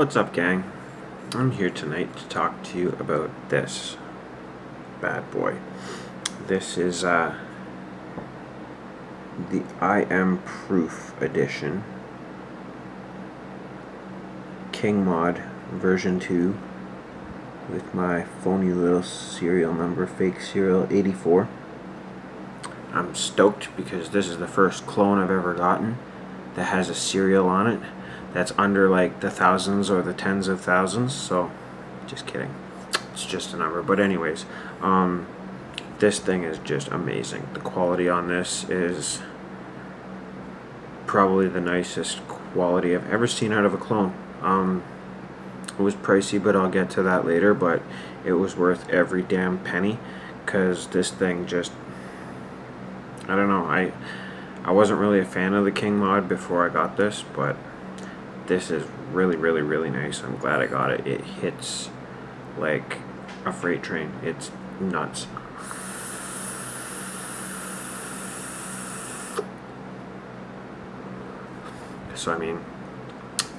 What's up, gang? I'm here tonight to talk to you about this bad boy. This is the I Am Proof edition, King Mod version 2 with my phony little serial number, fake serial 84. I'm stoked because this is the first clone I've ever gotten that has a serial on it that's under like the thousands or the tens of thousands. So just kidding, it's just a number. But anyways, this thing is just amazing. The quality on this is probably the nicest quality I've ever seen out of a clone. It was pricey, but I'll get to that later, but it was worth every damn penny, because this thing just, I don't know, I wasn't really a fan of the King mod before I got this, but this is really nice. I'm glad I got it. It hits like a freight train. It's nuts. So I mean,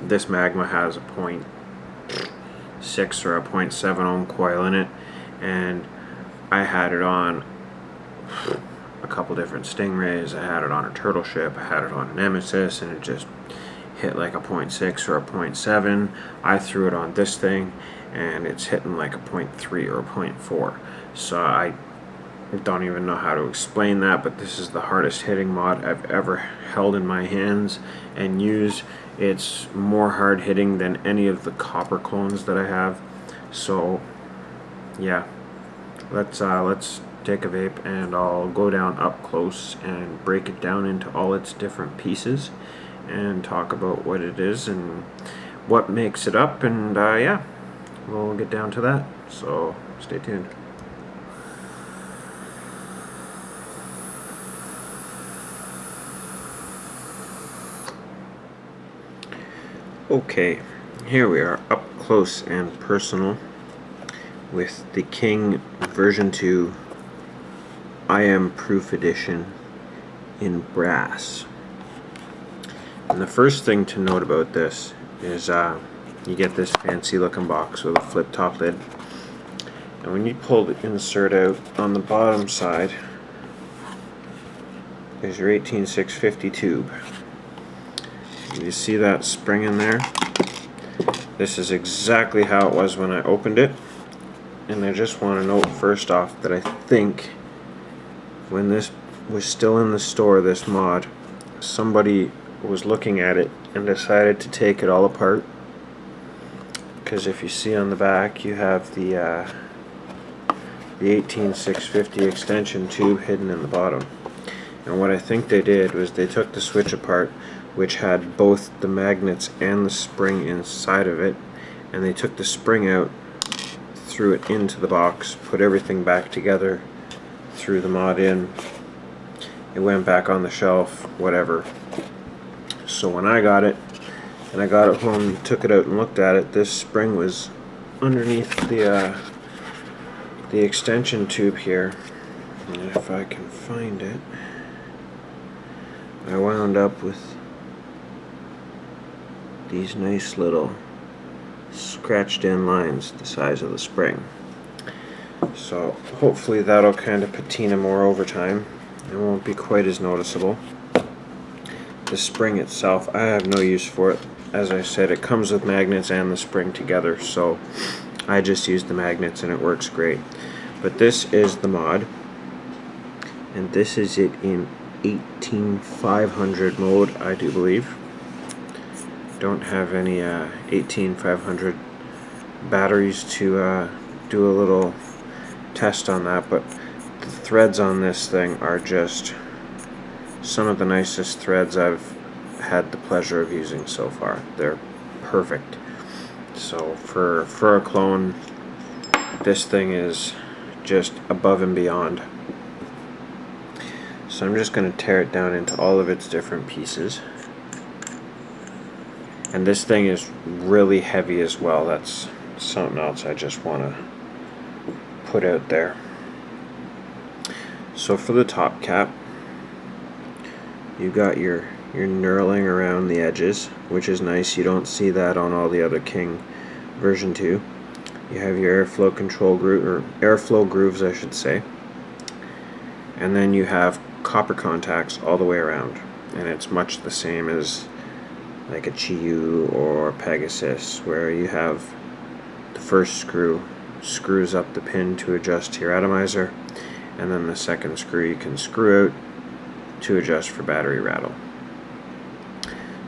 this Magma has a 0.6 or a 0.7 ohm coil in it, and I had it on a couple different Stingrays. I had it on a turtle ship, I had it on a Nemesis, and it just hit like a 0.6 or a 0.7. I threw it on this thing and it's hitting like a 0.3 or a 0.4. So I don't even know how to explain that, but this is the hardest hitting mod I've ever held in my hands and used. It's more hard hitting than any of the copper clones that I have. So yeah, let's take a vape and I'll go down up close and break it down into all its different pieces and talk about what it is and what makes it up, and yeah, we'll get down to that, so stay tuned. Okay, here we are up close and personal with the King version 2 I Am Proof edition in brass. And the first thing to note about this is you get this fancy looking box with a flip top lid, and when you pull the insert out on the bottom side is your 18650 tube. You see that spring in there? This is exactly how it was when I opened it, and I just want to note first off that I think when this was still in the store, this mod, somebody was looking at it and decided to take it all apart, because if you see on the back you have the 18650 extension tube hidden in the bottom. And what I think they did was they took the switch apart, which had both the magnets and the spring inside of it, and they took the spring out, threw it into the box, put everything back together, threw the mod in, it went back on the shelf, whatever. So when I got it, and I got it home, took it out and looked at it, this spring was underneath the extension tube here. And if I can find it, I wound up with these nice little scratched in lines the size of the spring. So hopefully that'll kind of patina more over time. It won't be quite as noticeable. The spring itself, I have no use for it. As I said, it comes with magnets and the spring together, so I just use the magnets and it works great. But this is the mod, and this is it in 18500 mode, I do believe. Don't have any 18500 batteries to do a little test on that, but the threads on this thing are just some of the nicest threads I've had the pleasure of using so far. They're perfect. So for a clone, this thing is just above and beyond. So I'm just going to tear it down into all of its different pieces. And this thing is really heavy as well. That's something else I just want to put out there. So for the top cap, you got your your knurling around the edges, which is nice. You don't see that on all the other King version 2. You have your airflow control groove, or airflow grooves I should say, and then you have copper contacts all the way around, and it's much the same as like a Chiyu or Pegasus, where you have the first screw screws up the pin to adjust to your atomizer, and then the second screw you can screw out to adjust for battery rattle.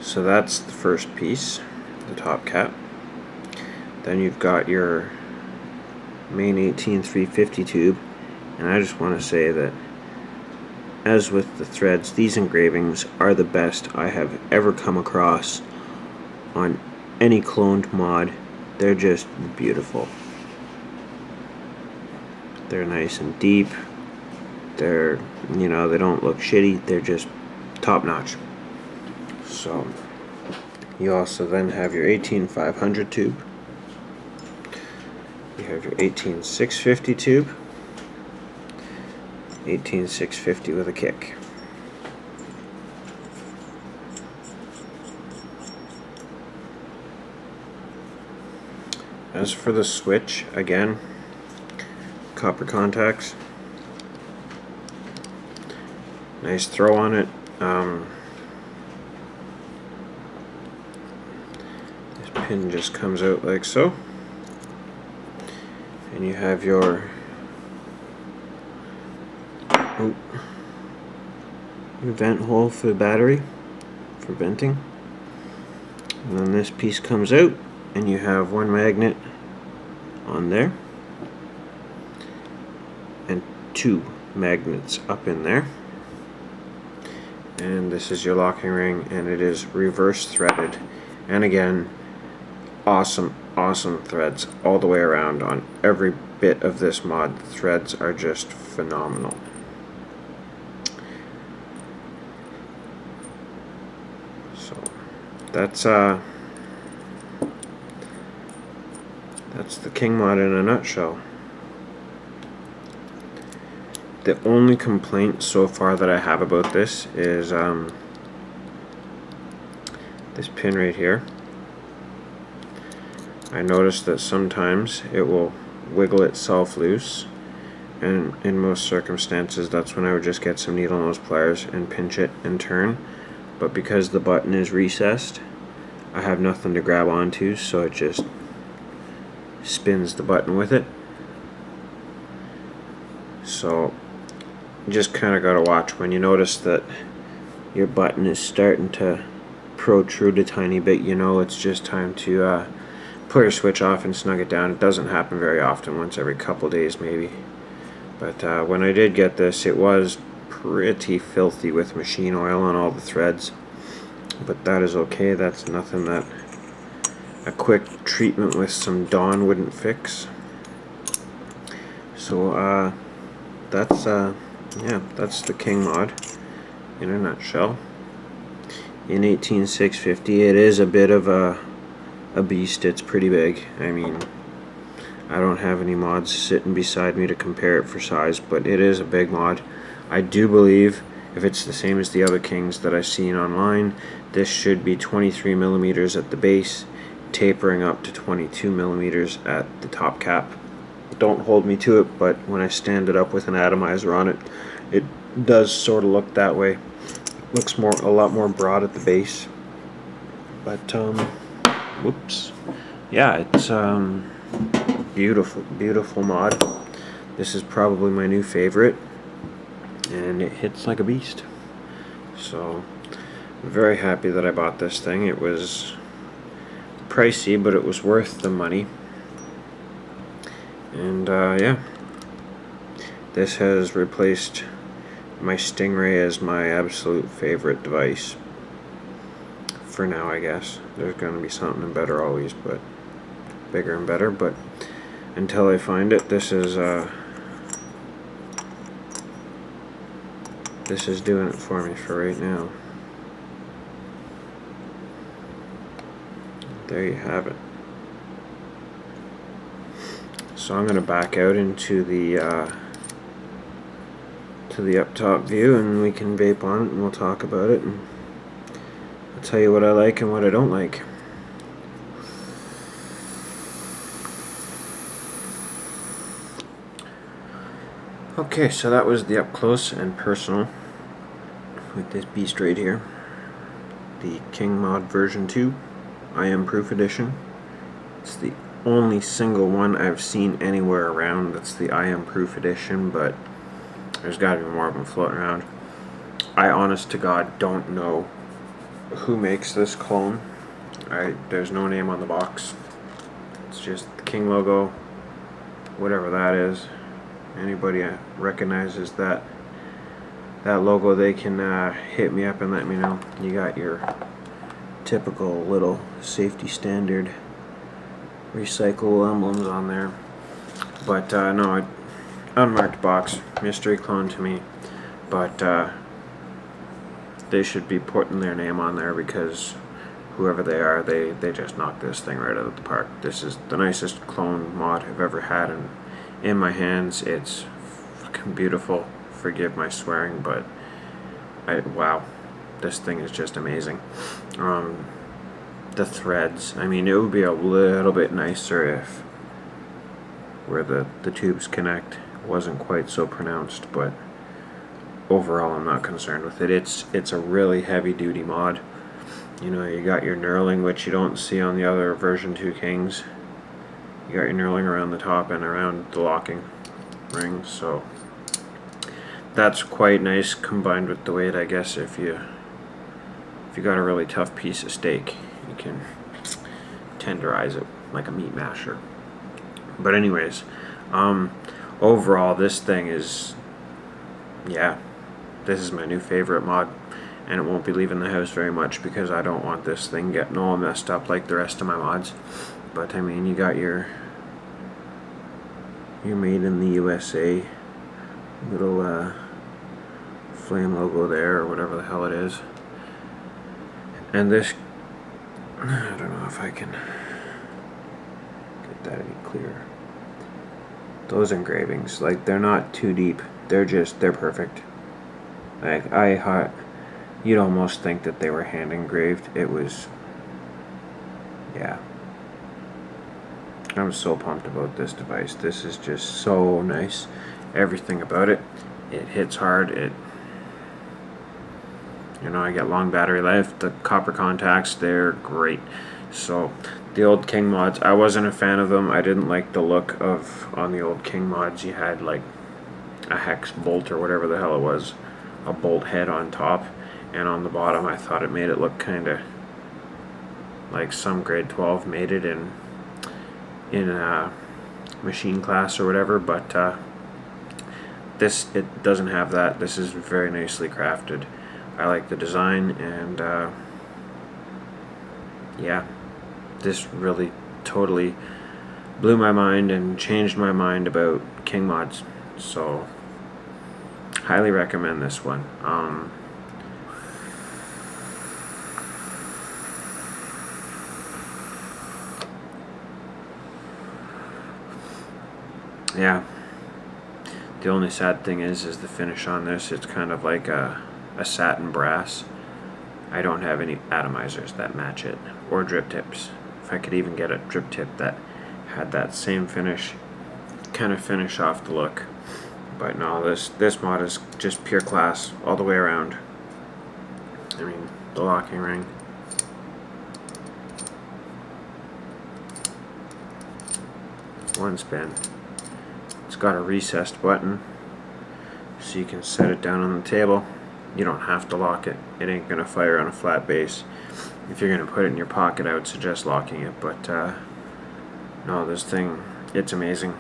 So that's the first piece, the top cap. Then you've got your main 18350 tube, and I just want to say that, as with the threads, these engravings are the best I have ever come across on any cloned mod. They're just beautiful. They're nice and deep. They're, you know, they don't look shitty. They're just top notch. So you also then have your 18500 tube. You have your 18650 tube. 18650 with a kick. As for the switch, again, copper contacts. Nice throw on it. This pin just comes out like so. And you have your vent hole for the battery, for venting. And then this piece comes out, and you have one magnet on there, and two magnets up in there. And this is your locking ring, and it is reverse threaded. And again, awesome threads all the way around on every bit of this mod. The threads are just phenomenal. So that's the King mod in a nutshell. The only complaint so far that I have about this is this pin right here. I noticed that sometimes it will wiggle itself loose, and in most circumstances that's when I would just get some needle nose pliers and pinch it and turn. But because the button is recessed, I have nothing to grab onto, so it just spins the button with it. So you just kind of got to watch when you notice that your button is starting to protrude a tiny bit. You know it's just time to pull your switch off and snug it down. It doesn't happen very often, once every couple days maybe. But when I did get this, it was pretty filthy with machine oil on all the threads. But that is okay. That's nothing that a quick treatment with some Dawn wouldn't fix. So yeah, that's the King mod in a nutshell. In 18650, it is a bit of a beast. It's pretty big. I mean, I don't have any mods sitting beside me to compare it for size, but it is a big mod. I do believe, if it's the same as the other Kings that I've seen online, this should be 23 millimeters at the base, tapering up to 22 millimeters at the top cap. Don't hold me to it, but when I stand it up with an atomizer on it, it does sort of look that way. It looks a lot more broad at the base. But whoops, yeah, it's beautiful mod. This is probably my new favorite, and it hits like a beast. So I'm very happy that I bought this thing. It was pricey, but it was worth the money. And yeah, this has replaced my Stingray as my absolute favorite device for now. I guess there's going to be something better always, but bigger and better. But until I find it, this is doing it for me for right now. There you have it. So I'm going to back out into the up top view, and we can vape on it, and we'll talk about it and tell you what I like and what I don't like. Okay, so that was the up close and personal with this beast right here. The King Mod version 2 IM Proof Edition. It's the only single one I've seen anywhere around that's the IM Proof Edition, but there's got to be more of them floating around. I honest to God don't know who makes this clone. There's no name on the box. It's just the King logo, whatever that is. Anybody recognizes that logo, they can hit me up and let me know. You got your typical little safety standard recycle emblems on there, but no, unmarked box, mystery clone to me, but they should be putting their name on there, because whoever they are, they just knocked this thing right out of the park. This is the nicest clone mod I've ever had in my hands. It's fucking beautiful. Forgive my swearing, but wow, this thing is just amazing. The threads, I mean, it would be a little bit nicer if where the tubes connect wasn't quite so pronounced, but overall I'm not concerned with it. It's a really heavy duty mod. You know, you got your knurling, which you don't see on the other version 2 Kings. You got your knurling around the top and around the locking ring, so that's quite nice, combined with the weight. I guess if you got a really tough piece of steak, you can tenderize it like a meat masher. But anyways, overall this thing is, yeah, this is my new favorite mod, and it won't be leaving the house very much because I don't want this thing getting all messed up like the rest of my mods. But I mean, you got your made in the USA little flame logo there, or whatever the hell it is. And this, I don't know if I can get that any clearer. Those engravings, like, they're not too deep. They're perfect. Like, you'd almost think that they were hand engraved. It was, yeah. I'm so pumped about this device. This is just so nice. Everything about it. It hits hard. You know, I get long battery life. The copper contacts, they're great. So the old King mods, I wasn't a fan of them. I didn't like the look of, on the old King mods, you had like a hex bolt or whatever the hell it was, a bolt head on top, and on the bottom I thought it made it look kind of like some grade 12 made it in machine class or whatever, but it doesn't have that. This is very nicely crafted. I like the design, and yeah, this really totally blew my mind and changed my mind about King mods. So highly recommend this one. Yeah, the only sad thing is the finish on this. It's kind of like a satin brass. I don't have any atomizers that match it, or drip tips. If I could even get a drip tip that had that same finish, kind of finish off the look. But no, this mod is just pure class all the way around. I mean, the locking ring, one spin. It's got a recessed button, so you can set it down on the table. You don't have to lock it. It ain't gonna fire on a flat base. If you're gonna put it in your pocket, I would suggest locking it. But no, this thing, it's amazing.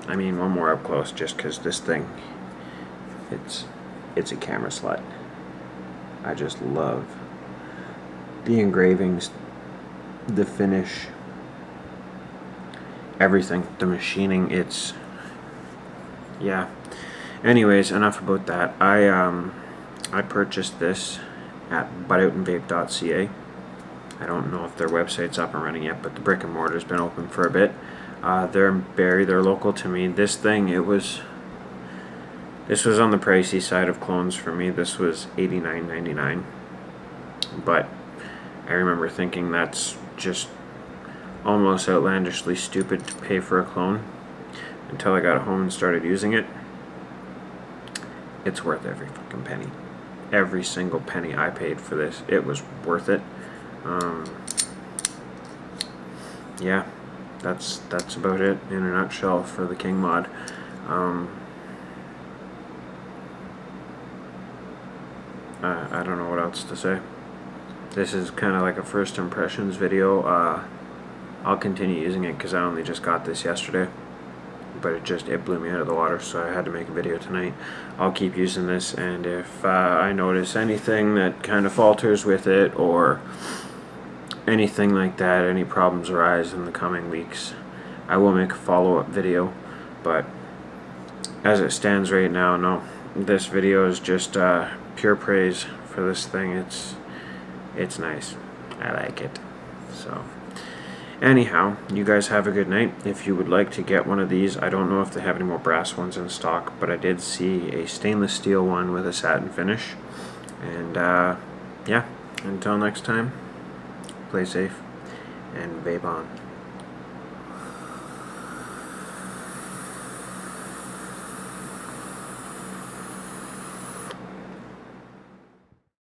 I mean, one more up close, just because this thing, it's a camera slut. I just love the engravings, the finish, everything, the machining. It's, yeah. Anyways, enough about that. I purchased this at buttoutenvape.ca. I don't know if their website's up and running yet, but the brick and mortar's been open for a bit. They're in Barrie, they're local to me. This thing, this was on the pricey side of clones for me. This was $89.99, but I remember thinking that's just almost outlandishly stupid to pay for a clone, until I got home and started using it. It's worth every fucking penny. Every single penny I paid for this, it was worth it. Yeah, that's about it in a nutshell for the King mod. I don't know what else to say. This is kind of like a first impressions video. I'll continue using it because I only just got this yesterday, but it blew me out of the water, so I had to make a video tonight. I'll keep using this, and if I notice anything that kind of falters with it, or anything like that, any problems arise in the coming weeks, I will make a follow-up video. But as it stands right now, no, this video is just pure praise for this thing. It's nice. I like it. So anyhow, you guys have a good night. If you would like to get one of these, I don't know if they have any more brass ones in stock, but I did see a stainless steel one with a satin finish. And yeah, until next time, play safe and vape on.